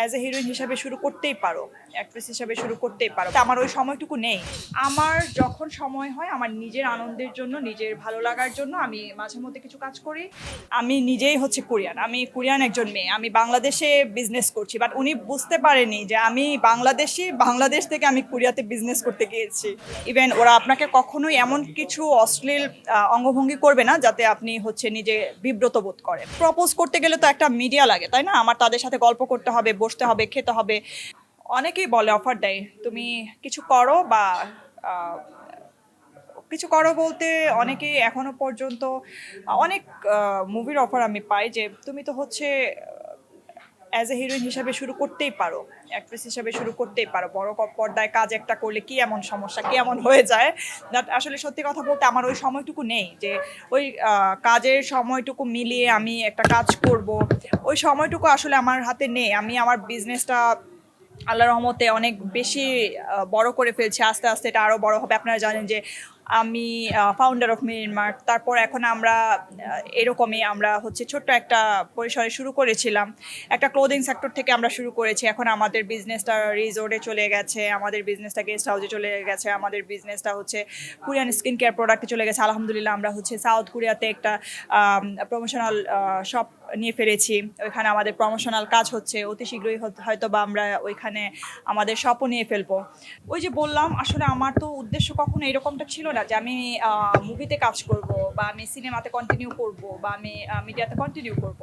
As a heroine হিসাবে শুরু করতেই পারো, অ্যাক্ট্রেস হিসাবে শুরু করতেই পারো। আমার ওই সময়টুকু নেই। আমার যখন সময় হয় আমার নিজের আনন্দের জন্য, নিজের ভালো লাগার জন্য আমি মাঝে মধ্যে কিছু কাজ করি। আমি নিজেই হচ্ছে কোরিয়ান, আমি কোরিয়ান একজন মেয়ে, আমি বাংলাদেশে বিজনেস করছি, বাট উনি বুঝতে পারেনি যে আমি বাংলাদেশি, বাংলাদেশ থেকে আমি কোরিয়াতে বিজনেস করতে গিয়েছি। ইভেন ওরা আপনাকে কখনোই এমন কিছু অশ্লীল অঙ্গভঙ্গি করবে না যাতে আপনি হচ্ছে নিজে বিব্রত বোধ করেন। প্রপোজ করতে গেলে তো একটা মিডিয়া লাগে, তাই না? আমার তাদের সাথে গল্প করতে হবে, বসতে হবে, খেতে হবে। অনেকেই বলে, অফার দেয়, তুমি কিছু করো বা আহ, কিছু করো বলতে অনেকেই এখনো পর্যন্ত অনেক মুভির অফার আমি পাই যে তুমি তো হচ্ছে অ্যাজ এ হিরোইন হিসাবে শুরু করতেই পারো, অ্যাক্ট্রেস হিসাবে শুরু করতেই পারো, বড় পর্দায় কাজ একটা করলে কি এমন সমস্যা, কি এমন হয়ে যায়। দ্যাট আসলে সত্যি কথা বলতে আমার ওই সময়টুকু নেই যে ওই কাজের সময়টুকু মিলিয়ে আমি একটা কাজ করব, ওই সময়টুকু আসলে আমার হাতে নেই। আমি আমার বিজনেসটা আল্লাহর রহমতে অনেক বেশি বড় করে ফেলছি, আস্তে আস্তে এটা আরও বড় হবে। আপনারা জানেন যে আমি ফাউন্ডার অফ মিরিনমার্ট। তারপর এখন আমরা এরকমই আমরা হচ্ছে ছোট্ট একটা পরিসরে শুরু করেছিলাম, একটা ক্লোদিং সেক্টর থেকে আমরা শুরু করেছি। এখন আমাদের বিজনেসটা রিসোর্টে চলে গেছে, আমাদের বিজনেসটা গেস্ট হাউসে চলে গেছে, আমাদের বিজনেসটা হচ্ছে কোরিয়ান স্কিন কেয়ার প্রোডাক্টে চলে গেছে। আলহামদুলিল্লাহ আমরা হচ্ছে সাউথ কোরিয়াতে একটা প্রমোশনাল শপ নিয়ে ফেলেছি, ওইখানে আমাদের প্রমোশনাল কাজ হচ্ছে। অতি শীঘ্রই হয়তো বা আমরা ওইখানে আমাদের শপও নিয়ে ফেলবো। ওই যে বললাম, আসলে আমার তো উদ্দেশ্য কখনো এরকমটা ছিল না যে আমি মুভিতে কাজ করব বা আমি সিনেমাতে কন্টিনিউ করব বা আমি মিডিয়াতে কন্টিনিউ করব।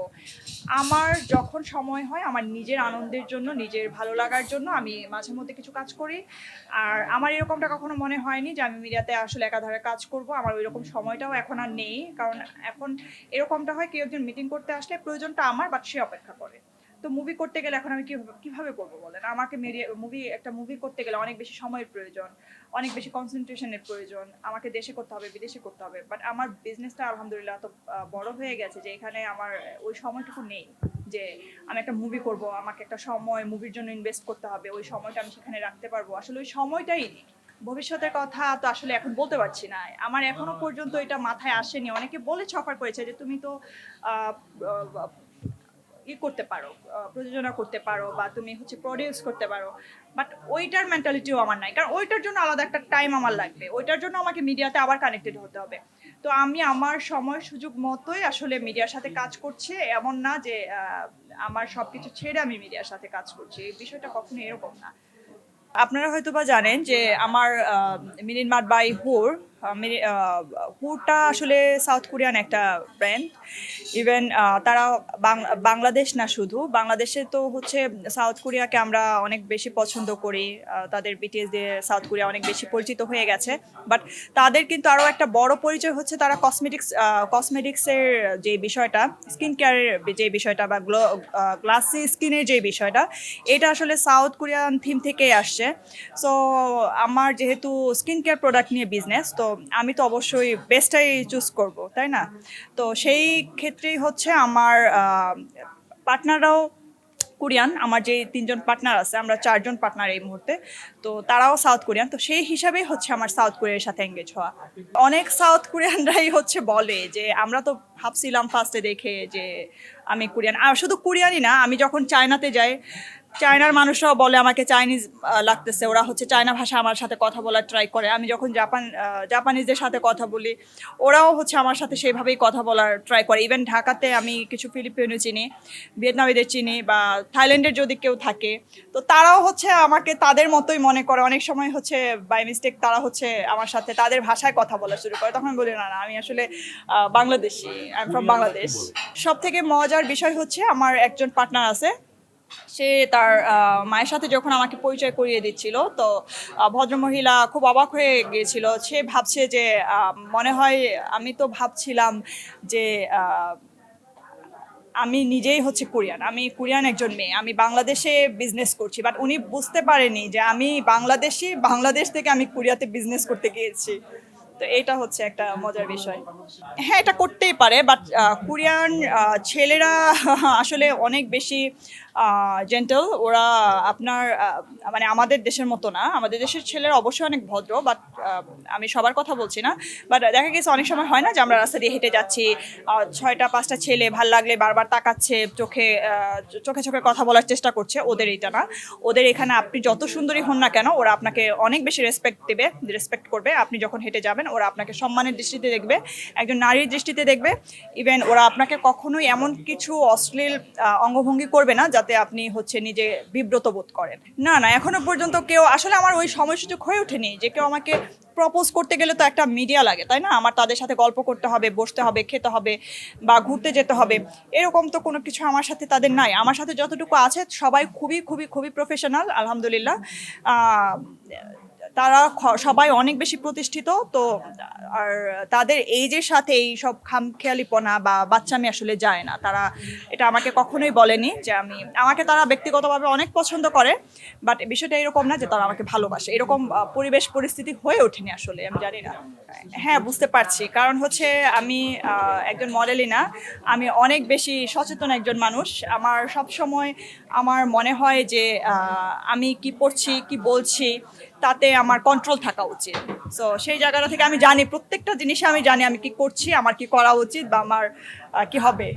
আমার যখন সময় হয় আমার নিজের আনন্দের জন্য, নিজের ভালো লাগার জন্য আমি মাঝে মধ্যে কিছু কাজ করি। আর আমার এরকমটা কখনো মনে হয়নি যে আমি মিডিয়াতে আসলে একাধারে কাজ করব। আমার ওই রকম সময়টাও এখন আর নেই, কারণ এখন এরকমটা হয় কেউ একজন মিটিং করতে আসলে প্রয়োজনটা আমার, বাট সে অপেক্ষা করে। তো মুভি করতে গেলে এখন আমি কিভাবে করবো বলেন? আমাকে একটা মুভি করতে গেলে অনেক বেশি সময়ের প্রয়োজন, অনেক বেশি কনসেন্ট্রেশনের প্রয়োজন। আমাকে দেশে করতে হবে, বিদেশে করতে হবে, বাট আমার বিজনেসটা আলহামদুলিল্লাহ এত বড় হয়ে গেছে যে এখানে আমার ওই সময়টুকু নেই যে আমি একটা মুভি করব, আমাকে একটা সময় মুভির জন্য ইনভেস্ট করতে হবে, ওই সময়টা আমি সেখানে রাখতে পারবো। আসলে ওই সময়টাই নেই। ভবিষ্যতের কথা তো আসলে এখন বলতে পারছি না, আমার এখনো পর্যন্ত এটা মাথায় আসেনি। অনেকে বলেছে, অফার করেছে যে তুমি তো আহ, করতে পারো, প্রযোজনা করতে পারো বা তুমি হচ্ছে প্রডিউস করতে পারো, বাট ওইটার মেন্টালিটিও আমার নাই। কারণ ওইটার জন্য আলাদা একটা টাইম আমার লাগবে, ওইটার জন্য আমাকে মিডিয়াতে আবার কানেক্টেড হতে হবে। তো আমি আমার সময় সুযোগ মতোই আসলে মিডিয়ার সাথে কাজ করছি, এমন না যে আমার সবকিছু ছেড়ে আমি মিডিয়ার সাথে কাজ করছি, এই বিষয়টা কখনো এরকম না। আপনারা হয়তোবা জানেন যে আমার মিনিমার্ট বাই হুর, হুরটা আসলে সাউথ কোরিয়ান একটা ব্র্যান্ড। ইভেন তারা বাংলাদেশ না, শুধু বাংলাদেশে তো হচ্ছে সাউথ কোরিয়াকে আমরা অনেক বেশি পছন্দ করি, তাদের বিটিএস দিয়ে সাউথ কোরিয়া অনেক বেশি পরিচিত হয়ে গেছে। বাট তাদের কিন্তু আরও একটা বড় পরিচয় হচ্ছে তারা কসমেটিক্সের যে বিষয়টা, স্কিন কেয়ারের যে বিষয়টা বা গ্লাসি স্কিনের যে বিষয়টা, এটা আসলে সাউথ কোরিয়ান থিম থেকেই আসছে। সো আমার যেহেতু স্কিন কেয়ার প্রোডাক্ট নিয়ে বিজনেস, তো আমি তো অবশ্যই বেস্টটাই চুজ করব, তাই না? তো সেই ক্ষেত্রেই হচ্ছে আমার পার্টনাররাও কোরিয়ান। আমার যে 3জন পার্টনার আছে, আমরা 4জন পার্টনার এই মুহূর্তে, তো তারাও সাউথ কোরিয়ান। তো সেই হিসাবেই হচ্ছে আমার সাউথ কোরিয়ার সাথে এঙ্গেজ হওয়া। অনেক সাউথ কোরিয়ানরাই হচ্ছে বলে যে আমরা তো ভাবছিলাম ফার্স্টে দেখে যে আমি কোরিয়ান। আর শুধু কোরিয়ানই না, আমি যখন চায়নাতে যাই, চায়নার মানুষরাও বলে আমাকে চাইনিজ লাগতেছে। ওরা হচ্ছে চায়না ভাষা আমার সাথে কথা বলার ট্রাই করে। আমি যখন জাপানিজদের সাথে কথা বলি, ওরাও হচ্ছে আমার সাথে সেইভাবেই কথা বলার ট্রাই করে। ইভেন ঢাকাতে আমি কিছু ফিলিপিনো চিনি, ভিয়েতনামিদের চিনি, বা থাইল্যান্ডের যদি কেউ থাকে, তো তারাও হচ্ছে আমাকে তাদের মতোই মনে করে। অনেক সময় হচ্ছে বাই মিস্টেক তারা হচ্ছে আমার সাথে তাদের ভাষায় কথা বলা শুরু করে, তখন বলি না না, আমি আসলে Bangladeshi, I am from Bangladesh. সব থেকে মজার বিষয় হচ্ছে আমার একজন পার্টনার আছে, সে তার মায়ের সাথে যখন আমাকে পরিচয় করিয়ে দিচ্ছিল, তো ভদ্রমহিলা খুব অবাক হয়ে গিয়েছিল। সে ভাবছে যে মনে হয় আমি তো ভাবছিলাম যে আমি নিজেই হচ্ছে কোরিয়ান, আমি কোরিয়ান একজন মেয়ে, আমি বাংলাদেশে বিজনেস করছি, বাট উনি বুঝতে পারেনি যে আমি বাংলাদেশি, বাংলাদেশ থেকে আমি কোরিয়াতে বিজনেস করতে গিয়েছি। তো এটা হচ্ছে একটা মজার বিষয়। হ্যাঁ, এটা করতেই পারে, বাট কোরিয়ান ছেলেরা আসলে অনেক বেশি জেন্টল, ওরা আপনার মানে আমাদের দেশের মতো না। আমাদের দেশের ছেলেরা অবশ্যই অনেক ভদ্র, বাট আমি সবার কথা বলছি না। বাট দেখা গেছে অনেক সময় হয় না যে আমরা রাস্তা দিয়ে হেঁটে যাচ্ছি, 6টা 5টা ছেলে ভাল লাগলে বারবার তাকাচ্ছে, চোখে চোখে কথা বলার চেষ্টা করছে। ওদের এইটা না। ওদের এখানে আপনি যত সুন্দরী হন না কেন, ওরা আপনাকে অনেক বেশি রেসপেক্ট করবে। আপনি যখন হেঁটে যাবেন ওরা আপনাকে সম্মানের দৃষ্টিতে দেখবে, একজন নারীর দৃষ্টিতে দেখবে। ইভেন ওরা আপনাকে কখনোই এমন কিছু অশ্লীল অঙ্গভঙ্গি করবে না যাতে আপনি হচ্ছে নিজে বিব্রত বোধ করেন। না না, এখনো পর্যন্ত কেউ, আসলে আমার ওই সময় সুযোগ হয়ে ওঠেনি যে কেউ আমাকে প্রপোজ করতে গেলে তো একটা মিডিয়া লাগে, তাই না? আমার তাদের সাথে গল্প করতে হবে, বসতে হবে, খেতে হবে বা ঘুরতে যেতে হবে। এরকম তো কোনো কিছু আমার সাথে তাদের নাই। আমার সাথে যতটুকু আছে সবাই খুবই খুবই খুবই প্রফেশনাল, আলহামদুলিল্লাহ। আহ, তারা সবাই অনেক বেশি প্রতিষ্ঠিত তো। আর তাদের এইজের সাথে এই সব খামখেয়ালিপনা বা বাচ্চামি আসলে যায় না। তারা এটা আমাকে কখনোই বলেনি যে আমাকে তারা ব্যক্তিগতভাবে অনেক পছন্দ করে, বাট বিষয়টা এরকম না যে তারা আমাকে ভালোবাসে। এরকম পরিবেশ পরিস্থিতি হয়ে ওঠেনি আসলে, আমি জানি না। হ্যাঁ, বুঝতে পারছি। কারণ হচ্ছে আমি একজন মডেলই না, আমি অনেক বেশি সচেতন একজন মানুষ। আমার সব সময় আমার মনে হয় যে আমি কি পড়ছি, কি বলছি, তাতে আমার কন্ট্রোল থাকা উচিত। সো সেই জায়গাটা থেকে আমি জানি, প্রত্যেকটা জিনিসে আমি জানি আমি কি করছি, আমার কি করা উচিত বা আমার কি হবে।